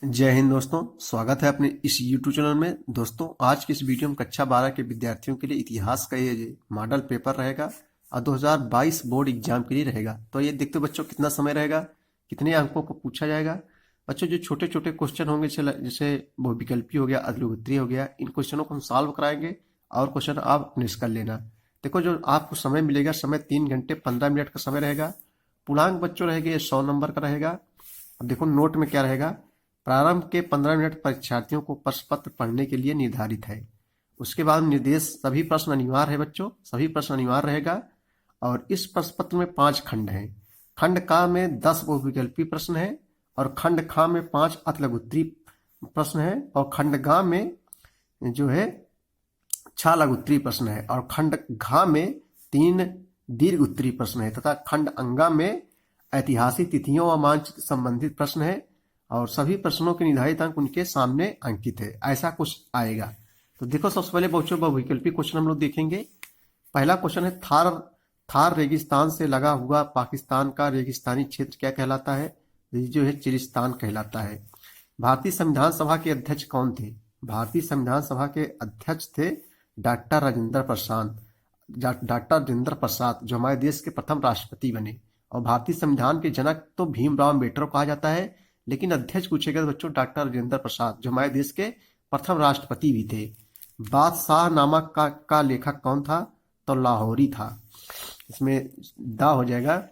जय हिंद दोस्तों, स्वागत है अपने इस YouTube चैनल में। दोस्तों, आज की इस वीडियो में कक्षा 12 के विद्यार्थियों के लिए इतिहास का ये मॉडल पेपर रहेगा और 2022 बोर्ड एग्जाम के लिए रहेगा। तो ये देखते हो बच्चों, कितना समय रहेगा, कितने अंकों को पूछा जाएगा। बच्चों, जो छोटे छोटे क्वेश्चन होंगे जैसे बहुविकल्पी हो गया, अद्वितीय हो गया, इन क्वेश्चनों को हम सॉल्व कराएंगे और क्वेश्चन आप फिनिश कर लेना। देखो, जो आपको समय मिलेगा, समय 3 घंटे 15 मिनट का समय रहेगा। पूर्णांक बच्चों रहेगा, ये 100 नंबर का रहेगा। अब देखो नोट में क्या रहेगा। प्रारंभ के 15 मिनट परीक्षार्थियों को प्रश्न पत्र पढ़ने के लिए निर्धारित है। उसके बाद निर्देश, सभी प्रश्न अनिवार्य है बच्चों, सभी प्रश्न अनिवार्य रहेगा। और इस प्रश्न पत्र में 5 खंड हैं। खंड का में 10 बहुविकल्पी प्रश्न है और खंड खा में 5 अतिलघुत्तरीय प्रश्न है और खंड गा में जो है 6 लघुत्तरीय प्रश्न है और खंड घा में 3 दीर्घ उत्तरीय प्रश्न है तथा खंड अंगा में ऐतिहासिक तिथियों व मानचित्र संबंधित प्रश्न है और सभी प्रश्नों के निर्धारित अंक उनके सामने अंकित है। ऐसा कुछ आएगा। तो देखो, सबसे पहले बच्चों बहुविकल्पी क्वेश्चन हम लोग देखेंगे। पहला क्वेश्चन है, थार रेगिस्तान से लगा हुआ पाकिस्तान का रेगिस्तानी क्षेत्र क्या कहलाता है? ये जो है चिरिस्तान कहलाता है। भारतीय संविधान सभा के अध्यक्ष कौन थे? भारतीय संविधान सभा के अध्यक्ष थे डॉक्टर राजेंद्र प्रसाद। डॉक्टर राजेंद्र प्रसाद जो हमारे देश के प्रथम राष्ट्रपति बने। और भारतीय संविधान के जनक तो भीमराव अम्बेडकर कहा जाता है, लेकिन अध्यक्ष पूछेगा तो बच्चों डॉक्टर राजेंद्र प्रसाद जो हमारे देश के प्रथम राष्ट्रपति भी थे। बादशाह नामा का लेखक कौन था? तो लाहौरी था। इसमें दा हो जाएगा।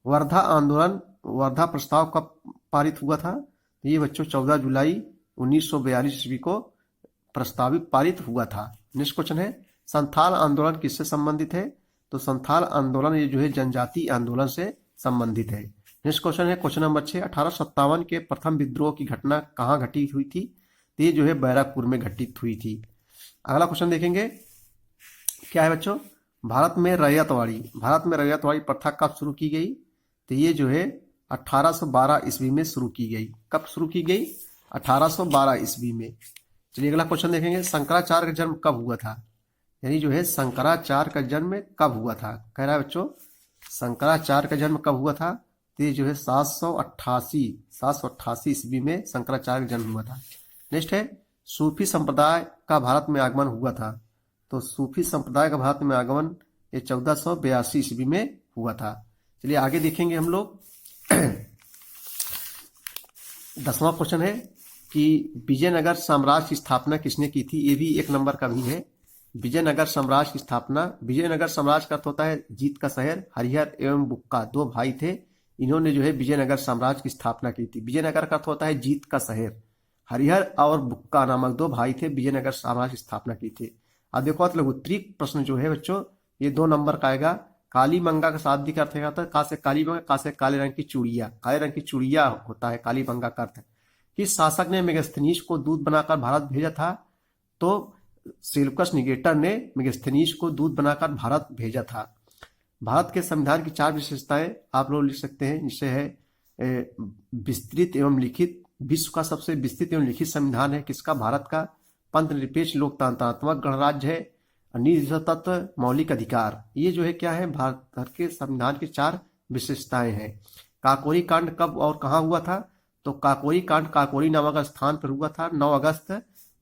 वर्धा आंदोलन, वर्धा प्रस्ताव कब पारित हुआ था? ये बच्चों 14 जुलाई 1942 ईस्वी को प्रस्तावित पारित हुआ था। नेक्स्ट क्वेश्चन है, संथाल आंदोलन किससे संबंधित है? तो संथाल आंदोलन ये जो है जनजातीय आंदोलन से संबंधित है। नेक्स्ट क्वेश्चन है, क्वेश्चन नंबर 6, 1857 के प्रथम विद्रोह की घटना कहाँ घटित हुई थी? तो ये जो है बैरकपुर में घटित हुई थी। अगला क्वेश्चन देखेंगे, क्या है बच्चों? भारत में रैयतवाड़ी प्रथा कब शुरू की गई? तो ये जो है 1812 ईस्वी में शुरू की गई। कब शुरू की गई? 1812 ईस्वी में। चलिए अगला क्वेश्चन देखेंगे, शंकराचार्य का जन्म कब हुआ था? यानी जो है शंकराचार्य का जन्म कब हुआ था? कह रहा है बच्चों, शंकराचार्य का जन्म कब हुआ था? तो ये जो है 788 ईस्वी में शंकराचार्य का जन्म हुआ था। नेक्स्ट है, सूफी संप्रदाय का भारत में आगमन हुआ था। तो सूफी संप्रदाय का भारत में आगमन ये 1482 ईस्वी में हुआ था। चलिए आगे देखेंगे हम लोग। 10वां क्वेश्चन है कि विजयनगर साम्राज्य की स्थापना किसने की थी? ये भी 1 नंबर का भी है। विजयनगर साम्राज्य की स्थापना, विजयनगर साम्राज्य का अर्थ होता है जीत का शहर। हरिहर एवं बुक्का 2 भाई थे, इन्होंने जो है विजयनगर साम्राज्य की स्थापना की थी। विजयनगर का अर्थ होता है जीत का शहर। हरिहर और बुक्का नामक 2 भाई थे, विजयनगर साम्राज्य की स्थापना की थी। अब देखो लघुत्तरीय प्रश्न जो है बच्चों, ये 2 नंबर का आएगा। काली मंगा का शाब्दिक अर्थ है का से काली मंगा, का से काले रंग की चूड़िया। काले रंग की चूड़िया होता है काली मंगा का अर्थ। किस शासक ने मेगास्थनीज को दूध बनाकर भारत भेजा था? तो सेल्यूकस निकेटर ने मेगास्थनीज को दूध बनाकर भारत भेजा था। भारत के संविधान की 4 विशेषताएं आप लोग लिख सकते हैं, जिससे है विस्तृत एवं लिखित। विश्व का सबसे विस्तृत एवं लिखित संविधान है किसका? भारत का। पंथ निरपेक्ष लोकतंत्रात्मक गणराज्य है। निजी तत्व, मौलिक अधिकार। ये जो है क्या है? भारत के संविधान की 4 विशेषताएं हैं। काकोरी कांड कब और कहाँ हुआ था? तो काकोरी कांड काकोरी नामक स्थान पर हुआ था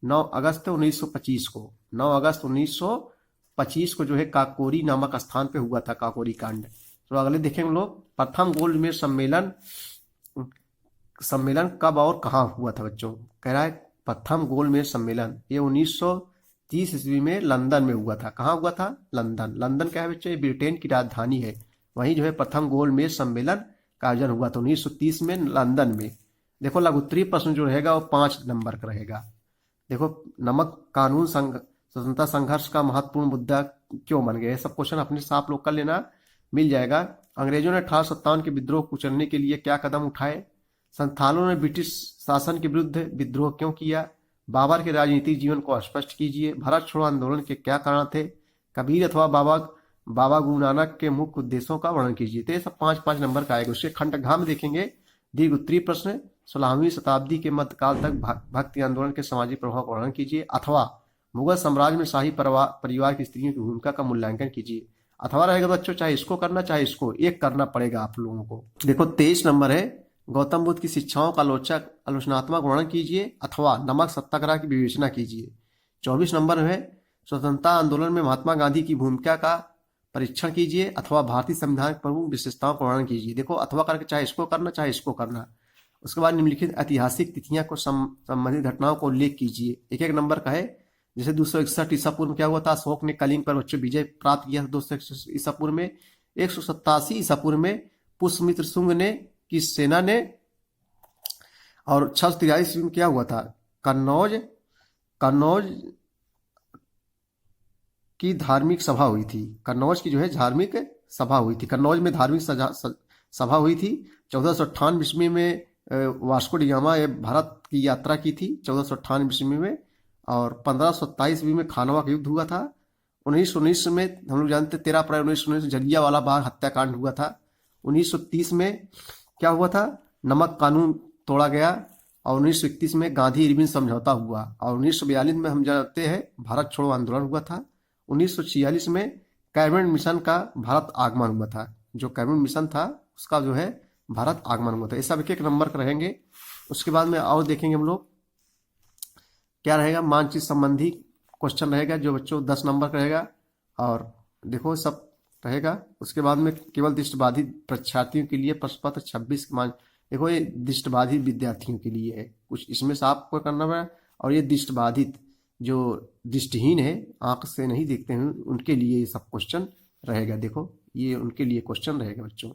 9 अगस्त 1925 को। 9 अगस्त 1925 को जो है काकोरी नामक स्थान पे हुआ था काकोरी कांड। तो अगले देखेंगे लोग, प्रथम गोलमेज सम्मेलन कब और कहाँ हुआ था बच्चों? कह रहा है प्रथम गोलमेज सम्मेलन ये 1930 ईस्वी में लंदन में हुआ था। कहाँ हुआ था? लंदन। लंदन क्या है बच्चों? ये ब्रिटेन की राजधानी है। वहीं जो है प्रथम गोलमेज सम्मेलन का आयोजन हुआ था 1930 में लंदन में। देखो लघुत्तरीय प्रश्न जो रहेगा वो 5 नंबर का रहेगा। देखो, नमक कानून स्वतंत्रता संघर्ष का महत्वपूर्ण मुद्दा क्यों बन गया? सब क्वेश्चन अपने से आप लोग कर लेना, मिल जाएगा। अंग्रेजों ने 1857 के विद्रोह को कुचलने के लिए क्या कदम उठाए? संथालों ने ब्रिटिश शासन के विरुद्ध विद्रोह क्यों किया? बाबर के राजनीतिक जीवन को स्पष्ट कीजिए। भारत छोड़ो आंदोलन के क्या कारण थे? कबीर अथवा बाबा गुरु नानक के मुख्य उद्देश्यों का वर्णन कीजिए। तो ये सब 5-5 नंबर का आएगा। उसके खंड घ में देखेंगे दीर्घ उत्तरीय प्रश्न, 16वीं शताब्दी के मध्यकाल तक भक्ति आंदोलन के सामाजिक प्रभाव का वर्णन कीजिए। अथवा मुगल साम्राज्य में शाही परिवार की स्त्रियों की भूमिका का मूल्यांकन कीजिए। अथवा रहेगा बच्चों, चाहे इसको करना चाहे इसको, एक करना पड़ेगा आप लोगों को। देखो 23 नंबर है, गौतम बुद्ध की शिक्षाओं का आलोचनात्मक वर्णन कीजिए अथवा नमक सत्याग्रह की विवेचना कीजिए। 24 नंबर में है स्वतंत्रता आंदोलन में महात्मा गांधी की भूमिका का परीक्षण कीजिए अथवा भारतीय संविधान की प्रमुख विशेषताओं का वर्णन कीजिए। देखो अथवा करके चाहे इसको करना चाहे इसको करना। उसके बाद निम्नलिखित ऐतिहासिक तिथियां को संबंधित घटनाओं को उल्लेख कीजिए। एक एक नंबर का है। जैसे 261 ईसा पूर्व में क्या हुआ था, अशोक ने कलिंग पर बच्चों विजय प्राप्त किया था 261 ईसा पूर्व में। 187 ईसा पूर्व में पुष्यमित्र शुंग ने की सेना ने, और 643 में क्या हुआ था, कन्नौज की धार्मिक सभा हुई थी। कन्नौज की जो है धार्मिक सभा हुई थी, कन्नौज में धार्मिक सभा हुई थी। 1498 ईस्वी में वास्को डी गामा भारत की यात्रा की थी 1498 ईस्वी में। और 1527 ईस्वी में खानवा का युद्ध हुआ था। 1919 में हम लोग जानते 13 अप्रैल 1919 जलियांवाला बाग हत्याकांड हुआ था। 1930 में क्या हुआ था, नमक कानून तोड़ा गया। और 1931 में गांधी इरविन समझौता हुआ। और 1942 में हम जानते हैं भारत छोड़ो आंदोलन हुआ था। 1946 में कैबिनेट मिशन का भारत आगमन हुआ था। जो कैबिनेट मिशन था उसका जो है भारत आगमन हुआ था। ये सब एक एक नंबर का रहेंगे। उसके बाद में और देखेंगे हम लोग क्या रहेगा, मानचित्र संबंधी क्वेश्चन रहेगा जो बच्चों 10 नंबर का रहेगा। और देखो सब रहेगा। उसके बाद में केवल दृष्टिबाधित परीक्षार्थियों के लिए प्रश्न पत्र 26 देखो ये दृष्टिबाधित विद्यार्थियों के लिए है, कुछ इसमें से आपको करना है। और ये दृष्टिबाधित जो दृष्टिहीन है, आंख से नहीं देखते हैं, उनके लिए ये सब क्वेश्चन रहेगा। देखो ये उनके लिए क्वेश्चन रहेगा बच्चों।